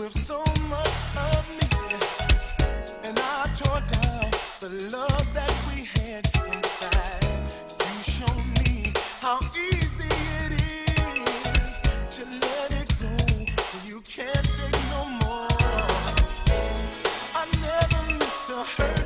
with so much of me, and I tore down the love that we had inside. You showed me how easy it is to let it go when you can't take no more. I never meant to hurt